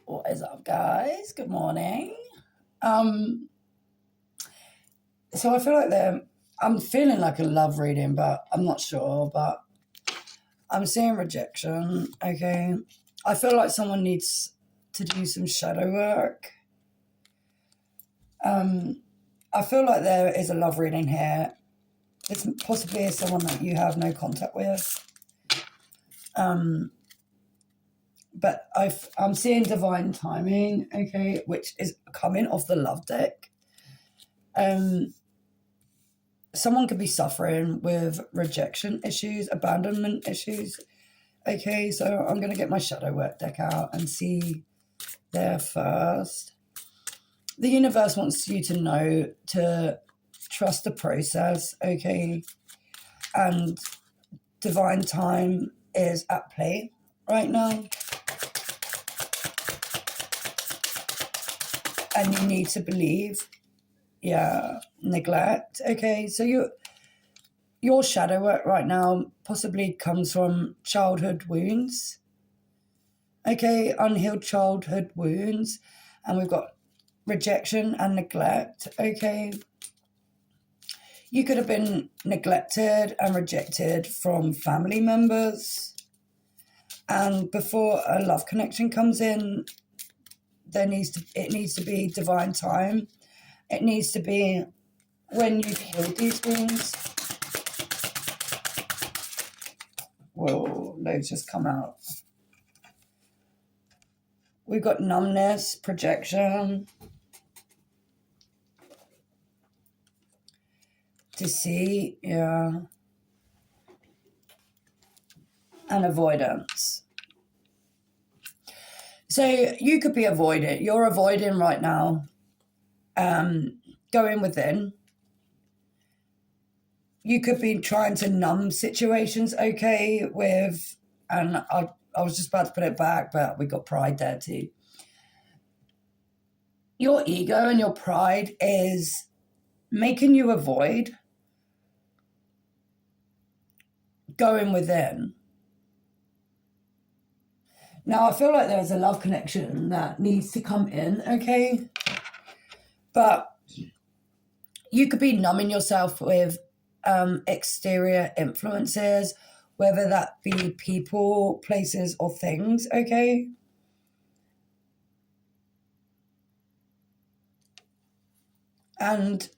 What is up, guys? Good morning. Um, so I feel like I'm feeling like a love reading, but I'm not sure. But I'm seeing rejection. Okay, I feel like someone needs to do some shadow work. I feel like there is a love reading here. It's possibly someone that you have no contact with. But I'm seeing divine timing. Okay, which is coming off the love deck. Someone could be suffering with rejection issues, abandonment issues. Okay, so I'm going to get my shadow work deck out and see there first. The universe wants you to know to trust the process, okay? And divine time is at play right now. And you need to believe. Yeah, neglect. Okay, so your shadow work right now possibly comes from childhood wounds. Okay, unhealed childhood wounds. And we've got rejection and neglect. Okay. You could have been neglected and rejected from family members. And before a love connection comes in, it needs to be divine time. It needs to be when you've healed these wounds. Whoa, those just come out. We've got numbness, projection, deceit, yeah, and avoidance. So you could be avoiding. You're avoiding right now, going within. You could be trying to numb situations, okay, and I was just about to put it back, but we got pride there too. Your ego and your pride is making you avoid going within. Now, I feel like there's a love connection that needs to come in, okay? But you could be numbing yourself with exterior influences, whether that be people, places, or things, okay? And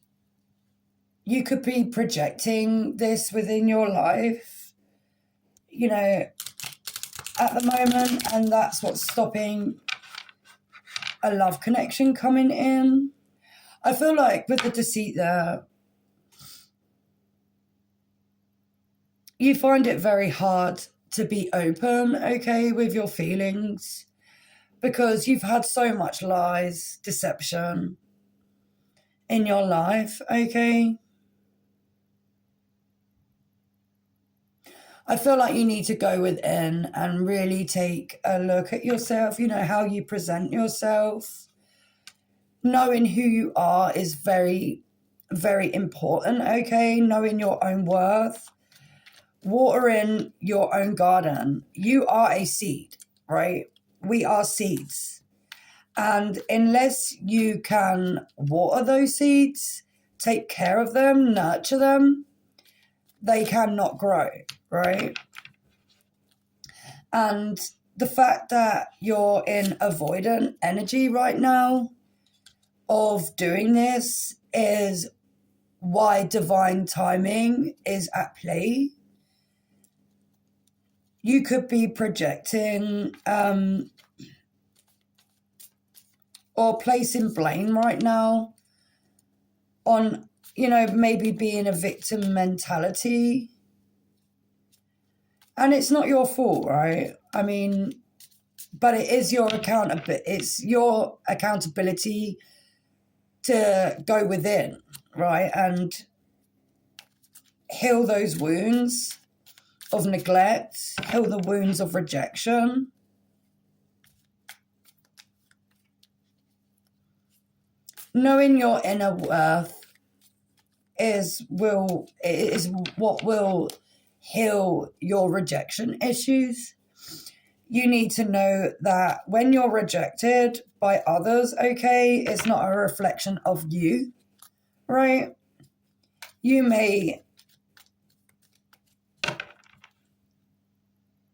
you could be projecting this within your life, at the moment, and that's what's stopping a love connection coming in. I feel like with the deceit there, you find it very hard to be open, okay, with your feelings because you've had so much lies, deception in your life, okay? I feel like you need to go within and really take a look at yourself, how you present yourself. Knowing who you are is very, very important, okay? Knowing your own worth. Watering your own garden. You are a seed, right? We are seeds. And unless you can water those seeds, take care of them, nurture them, they cannot grow, right? And the fact that you're in avoidant energy right now of doing this is why divine timing is at play. You could be projecting or placing blame right now on, maybe being a victim mentality. And it's not your fault, right? I mean, but it is it's your accountability to go within, right? And heal those wounds of neglect, heal the wounds of rejection. Knowing your inner worth is what will heal your rejection issues. you need to know that when you're rejected by others, okay, it's not a reflection of you, right? You may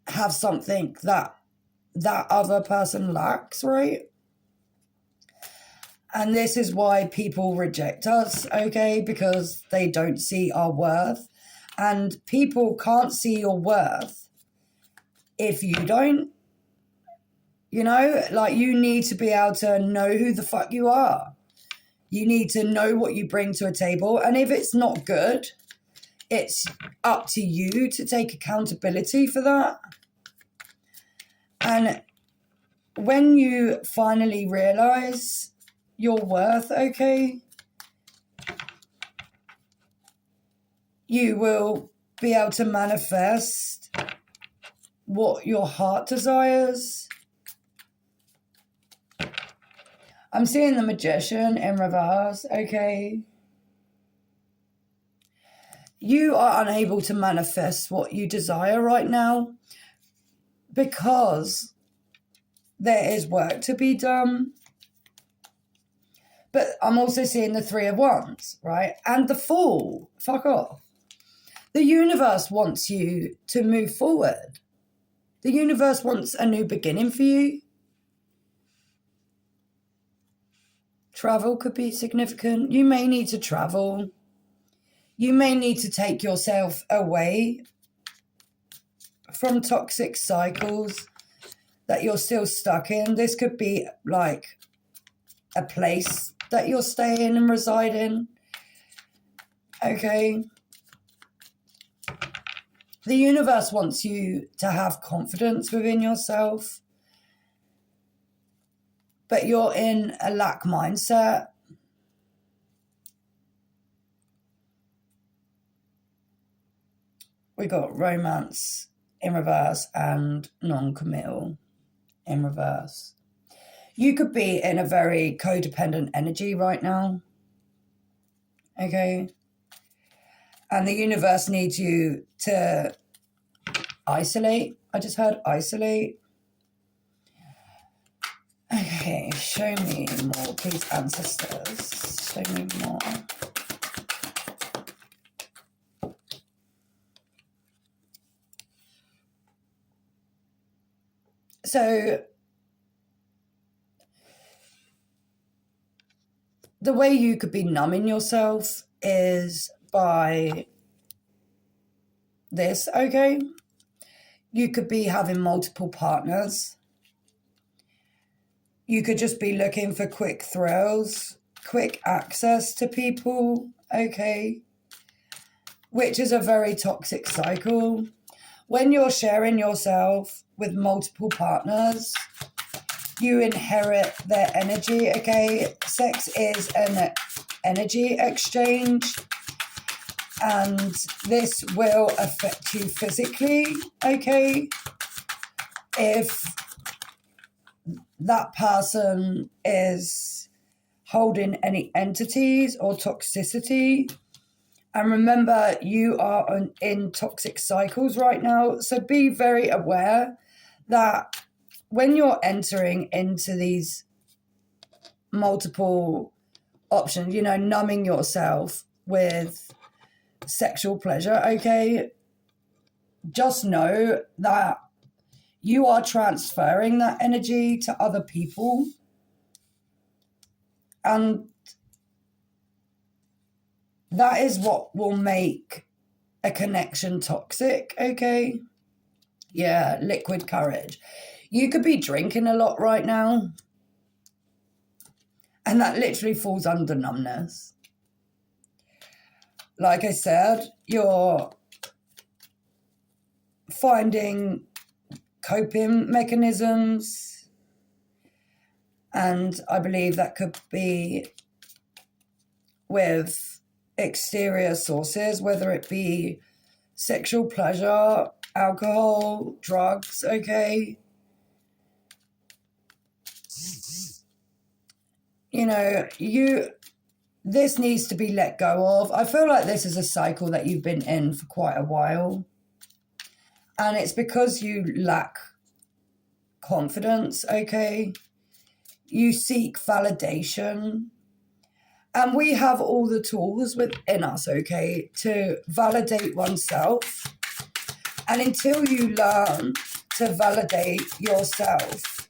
have something that other person lacks, right? And this is why people reject us, okay? Because they don't see our worth. And people can't see your worth if you don't. You know, like, you need to be able to know who the fuck you are. You need to know what you bring to a table. And if it's not good, it's up to you to take accountability for that. And when you finally realize your worth, okay, you will be able to manifest what your heart desires. I'm seeing the Magician in reverse, okay? You are unable to manifest what you desire right now because there is work to be done. But I'm also seeing the Three of Wands, right? And the Fool. Fuck off. The universe wants you to move forward. The universe wants a new beginning for you. Travel could be significant. You may need to travel. You may need to take yourself away from toxic cycles that you're still stuck in. This could be like a place that you're staying and residing. Okay. The universe wants you to have confidence within yourself, but you're in a lack mindset. We got romance in reverse and non-committal in reverse. You could be in a very codependent energy right now. Okay. And the universe needs you to isolate. I just heard isolate. Okay, show me more, please, ancestors. Show me more. So the way you could be numbing yourself is by this, okay? You could be having multiple partners. You could just be looking for quick thrills, quick access to people, okay? Which is a very toxic cycle. When you're sharing yourself with multiple partners, you inherit their energy, okay? Sex is an energy exchange, and this will affect you physically, okay? If that person is holding any entities or toxicity. And remember, you are in toxic cycles right now, so be very aware that when you're entering into these multiple options, you know, numbing yourself with sexual pleasure, okay, just know that you are transferring that energy to other people, and that is what will make a connection toxic, okay? Yeah, liquid courage. You could be drinking a lot right now, and that literally falls under numbness. Like I said, you're finding coping mechanisms, and I believe that could be with exterior sources, whether it be sexual pleasure, alcohol, drugs, okay? You know, this needs to be let go of. I feel like this is a cycle that you've been in for quite a while. And it's because you lack confidence, okay? You seek validation. And we have all the tools within us, okay, to validate oneself. And until you learn to validate yourself,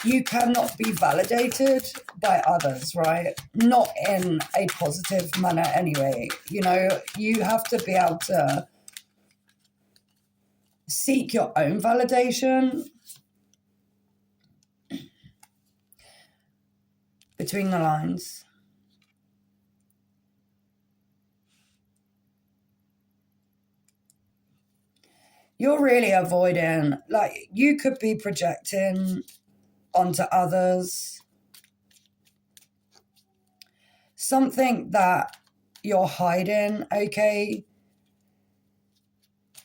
you cannot be validated by others, right? Not in a positive manner anyway. You know, you have to be able to seek your own validation. Between the lines. You're really avoiding, like, you could be projecting onto others something that you're hiding, okay?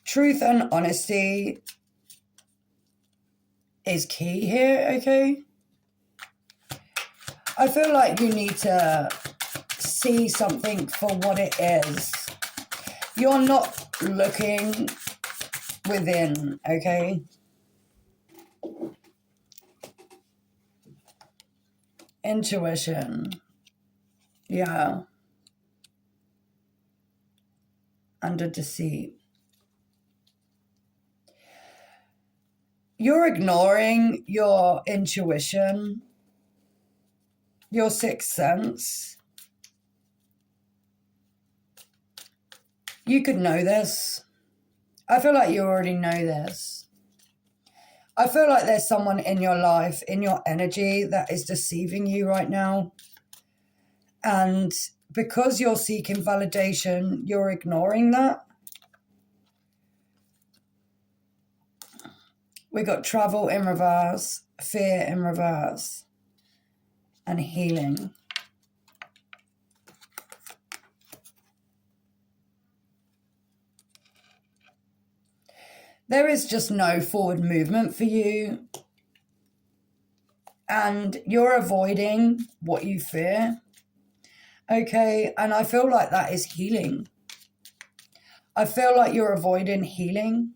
Truth and honesty is key here, okay? I feel like you need to see something for what it is. You're not looking within, okay? Intuition. Yeah. Under deceit. You're ignoring your intuition, your sixth sense. You could know this. I feel like you already know this. I feel like there's someone in your life, in your energy, that is deceiving you right now. And because you're seeking validation, you're ignoring that. We got travel in reverse, fear in reverse, and healing. There is just no forward movement for you. And you're avoiding what you fear. Okay, and I feel like that is healing. I feel like you're avoiding healing.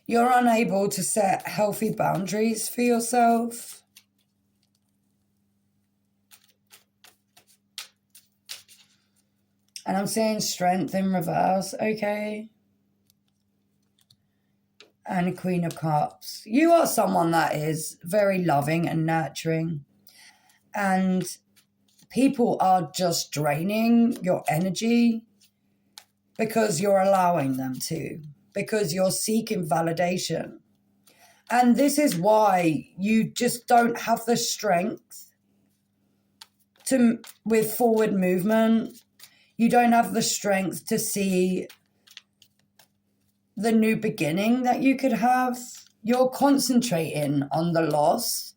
You're unable to set healthy boundaries for yourself. And I'm seeing strength in reverse, okay? And Queen of Cups. You are someone that is very loving and nurturing. And people are just draining your energy because you're allowing them to. Because you're seeking validation. And this is why you just don't have the strength to, with forward movement, you don't have the strength to see the new beginning that you could have. You're concentrating on the loss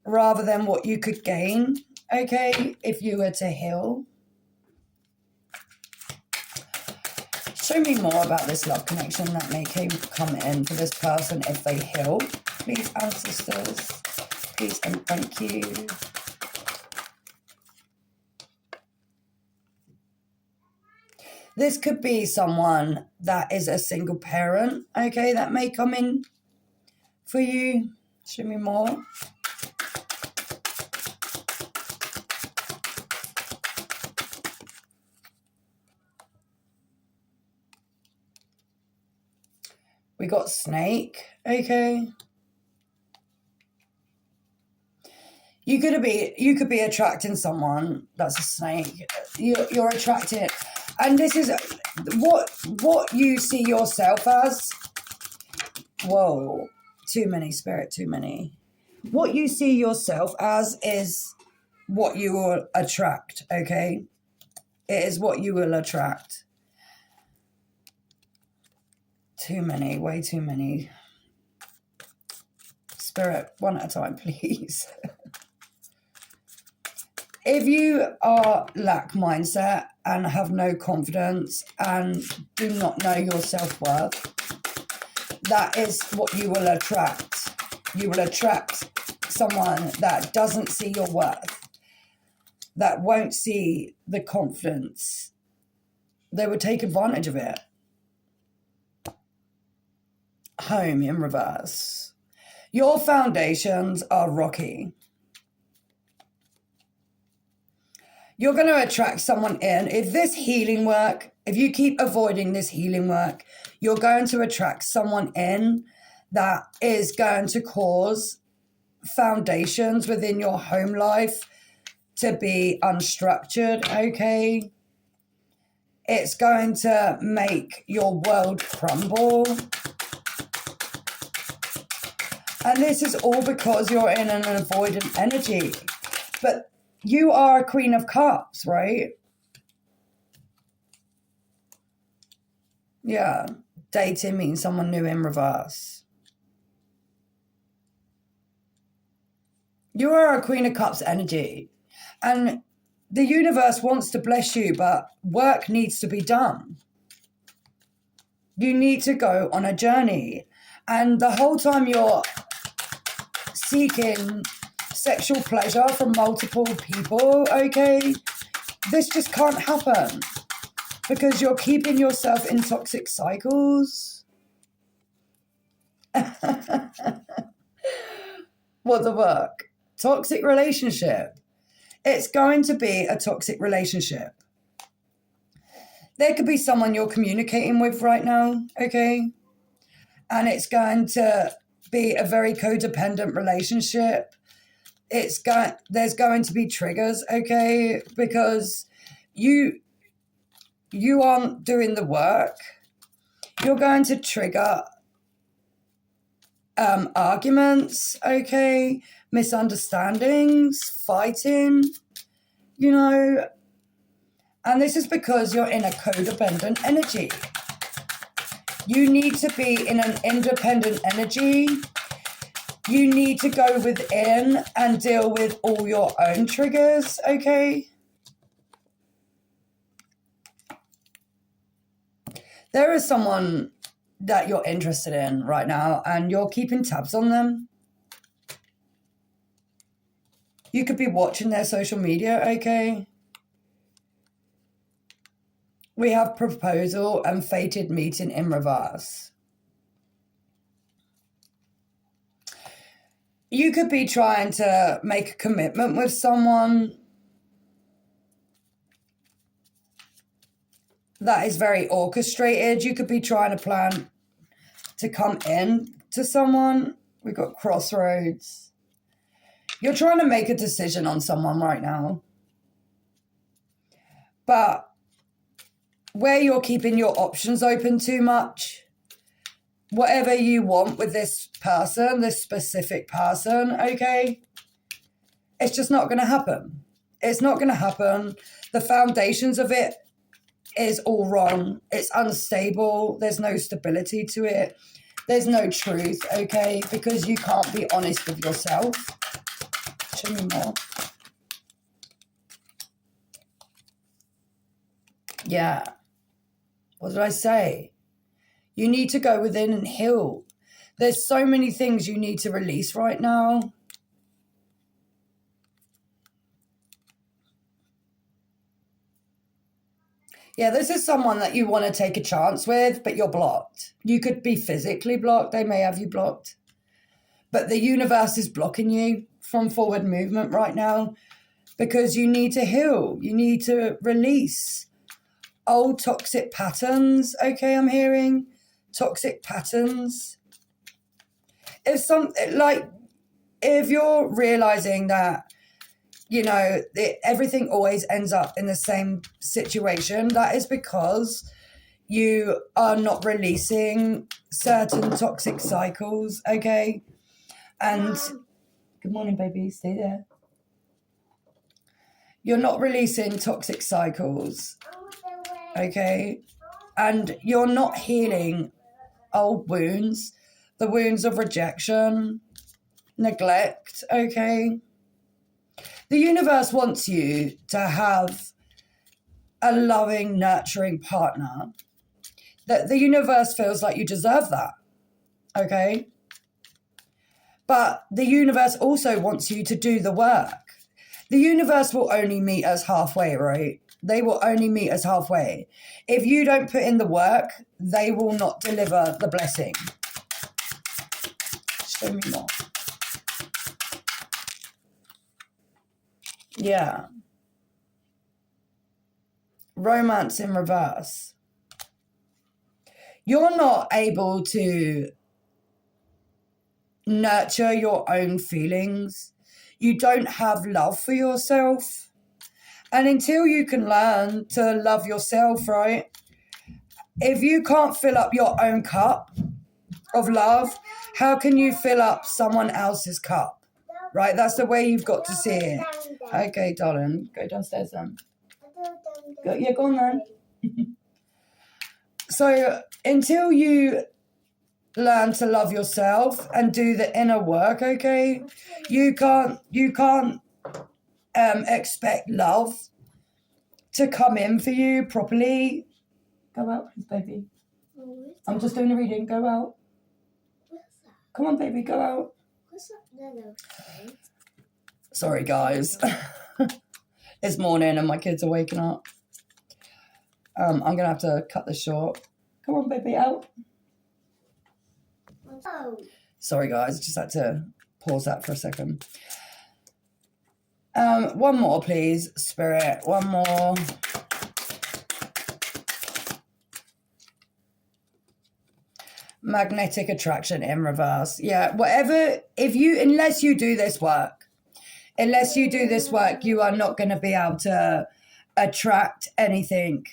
rather than what you could gain, okay, if you were to heal. Show me more about this love connection that may come in for this person if they heal. Please, ancestors. Please and thank you. This could be someone that is a single parent, okay, that may come in for you. Show me more. We got snake, okay. You could be attracting someone that's a snake. You're attracting, and this is what you see yourself as. Whoa, too many, spirit, too many. What you see yourself as is what you will attract, okay? It is what you will attract. Too many, way too many. Spirit, one at a time, please. If you are lack mindset and have no confidence and do not know your self-worth, that is what you will attract. You will attract someone that doesn't see your worth. that won't see the confidence, they would take advantage of it. Home in reverse. Your foundations are rocky. You're going to attract someone in. If this healing work, if you keep avoiding this healing work, you're going to attract someone in that is going to cause foundations within your home life to be unstructured, okay? It's going to make your world crumble. And this is all because you're in an avoidant energy. But you are a Queen of Cups, right? Yeah. Dating means someone new in reverse. You are a Queen of Cups energy. And the universe wants to bless you, but work needs to be done. You need to go on a journey. And the whole time you're seeking sexual pleasure from multiple people, okay, this just can't happen because you're keeping yourself in toxic cycles. What the fuck? Toxic relationship. It's going to be a toxic relationship. There could be someone you're communicating with right now, okay? And it's going to be a very codependent relationship. There's going to be triggers, okay? Because you aren't doing the work. You're going to trigger arguments, okay? Misunderstandings, fighting, you know. And this is because you're in a codependent energy. You need to be in an independent energy. You need to go within and deal with all your own triggers, okay? There is someone that you're interested in right now and you're keeping tabs on them. You could be watching their social media, okay? We have proposal and fated meeting in reverse. You could be trying to make a commitment with someone that is very orchestrated. You could be trying to plan to come in to someone. We've got crossroads. You're trying to make a decision on someone right now. But where you're keeping your options open too much, whatever you want with this person, this specific person, okay, it's just not going to happen. It's not going to happen. The foundations of it is all wrong. It's unstable. There's no stability to it. There's no truth, okay, because you can't be honest with yourself. Show me more. Yeah. What did I say? You need to go within and heal. There's so many things you need to release right now. Yeah, this is someone that you want to take a chance with, but you're blocked. You could be physically blocked. They may have you blocked. But the universe is blocking you from forward movement right now because you need to heal. You need to release old toxic patterns. Okay, I'm hearing toxic patterns. If you're realizing that, you know, everything always ends up in the same situation, that is because you are not releasing certain toxic cycles, okay? And good morning, baby, stay there. You're not releasing toxic cycles, okay? And you're not healing old wounds, the wounds of rejection, neglect, okay? The universe wants you to have a loving, nurturing partner. That the universe feels like you deserve that, okay? But the universe also wants you to do the work. The universe will only meet us halfway, right? They will only meet us halfway. If you don't put in the work, they will not deliver the blessing. Show me more. Yeah. Romance in reverse. You're not able to nurture your own feelings. You don't have love for yourself. And until you can learn to love yourself, right? If you can't fill up your own cup of love, how can you fill up someone else's cup? Right? That's the way you've got to see it. Okay, darling. Go downstairs then. Go on then. So until you learn to love yourself and do the inner work, okay, you can't expect love to come in for you properly. Go out, please, baby. I'm just doing a reading. Go out. Come on, baby, go out. Sorry, guys. It's morning and my kids are waking up. I'm going to have to cut this short. Come on, baby, out. Sorry, guys. Just had to pause that for a second. One more, please, Spirit. One more. Magnetic attraction in reverse. Yeah, whatever. Unless you do this work, you are not going to be able to attract anything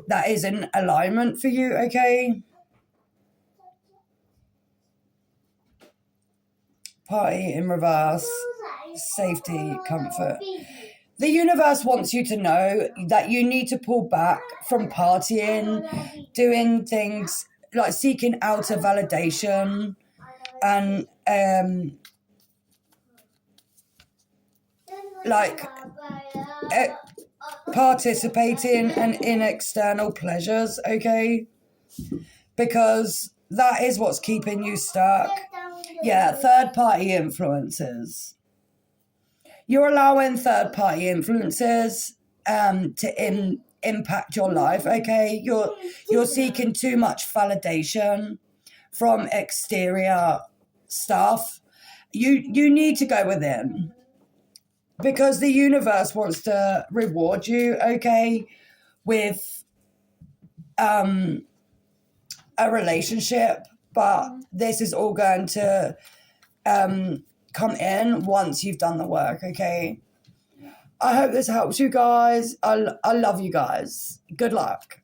that is in alignment for you, okay? Party in reverse. Safety, comfort. The universe wants you to know that you need to pull back from partying, doing things like seeking outer validation and participating in external pleasures, okay? Because that is what's keeping you stuck. Yeah, third-party influences. You're allowing third-party influences to impact your life, okay? You're seeking too much validation from exterior stuff. You need to go within because the universe wants to reward you, okay, with a relationship, but this is all going to come in once you've done the work, okay? I hope this helps you guys. I love you guys. Good luck.